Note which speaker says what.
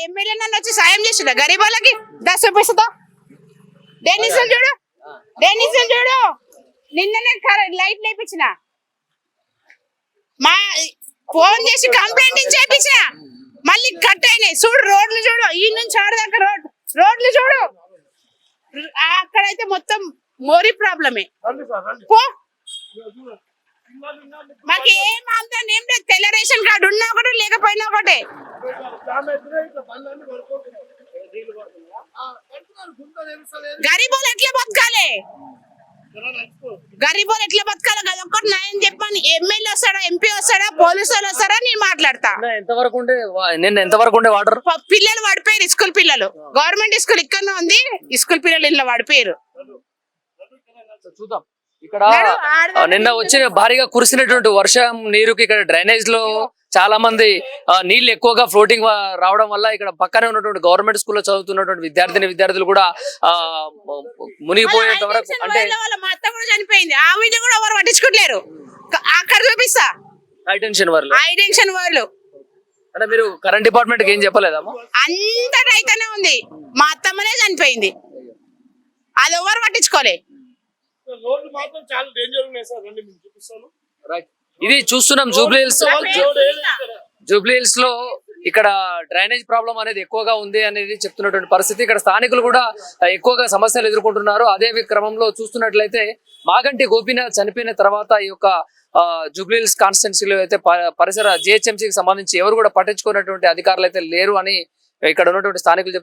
Speaker 1: MLA నన్ను వచ్చి సాయం చేసిండ గరీబ్ వాళ్ళకి 10 రూపాయలతో డెన్నిస్ చూడు నిన్ననే లైట్ లేపించిన మా ఫోన్ చేసి కంప్లైంట్ చేపించిన మళ్ళీ కట్ అయినాయి చూడు రోడ్లు చూడు ఈ నుంచి ఆడదాకా రోడ్లు చూడు అక్కడైతే మొత్తం మోరీ ప్రాబ్లమే పో మాకు ఏం అంతా ఏం లేదు తెల్ల రేషన్ కార్డు ఉన్నా ఒకటి లేకపోయినా ఒకటే గరీబోలు ఎట్లా బతకాలి కదా ఒక్కటి న్యాయం చెప్పని ఎమ్మెల్యే వస్తాడా ఎంపీ వస్తాడా పోలీసు వాళ్ళు వస్తారా నేను మాట్లాడతా
Speaker 2: ఎంతవరకు ఉండే వాటర్
Speaker 1: పిల్లలు పడిపోయారు స్కూల్ పిల్లలు గవర్నమెంట్ స్కూల్ ఇక్కడనే ఉంది స్కూల్ పిల్లలు ఇంట్లో పడిపోయారు
Speaker 2: చూద్దాం ఇక్కడ నిన్న వచ్చిన భారీగా కురిసినటువంటి వర్షం నీరుకి ఇక్కడ డ్రైనేజ్ లో చాలా మంది నీళ్లు ఎక్కువగా ఫ్లోటింగ్ రావడం వల్ల ఇక్కడ పక్కనే ఉన్నటువంటి గవర్నమెంట్ స్కూల్లో చదువుతున్నటువంటి విద్యార్థులు కూడా మునిగిపోయేంత వరకు అంటే
Speaker 1: మా అత్త కూడా చనిపోయింది ఆ వీడియో కూడా ఎవరు పట్టించుకోలేరు అక్కడ చూపిస్తా
Speaker 2: హైటెన్షన్
Speaker 1: వాళ్ళు
Speaker 2: అంటే మీరు కరెంట్ డిపార్ట్మెంట్ కి ఏం చెప్పలేదమ్మా
Speaker 1: అంతటా అయితేనే ఉంది మా అత్తమ్మనే చనిపోయింది అది ఎవరు పట్టించుకోలే
Speaker 3: రోడ్లు మాత్రం చాలా డేంజర్ ఉన్నాయి సార్ రండి మీకు చూపిస్తాను
Speaker 2: ఇది చూస్తున్నాం జూబ్లీహిల్స్ లో ఇక్కడ డ్రైనేజ్ ప్రాబ్లం అనేది ఎక్కువగా ఉంది అనేది చెప్తున్నటువంటి పరిస్థితి ఇక్కడ స్థానికులు కూడా ఎక్కువగా సమస్యలు ఎదుర్కొంటున్నారు అదే క్రమంలో చూస్తున్నట్లయితే మాగంటి గోపీనాథ్ చనిపోయిన తర్వాత ఈ యొక్క జూబ్లీహిల్స్ కాన్స్టిట్యున్సీలో అయితే పరిసర జిహెచ్ఎంసీకి సంబంధించి ఎవరు కూడా పట్టించుకున్నటువంటి అధికారులు అయితే లేరు అని ఇక్కడ ఉన్నటువంటి స్థానికులు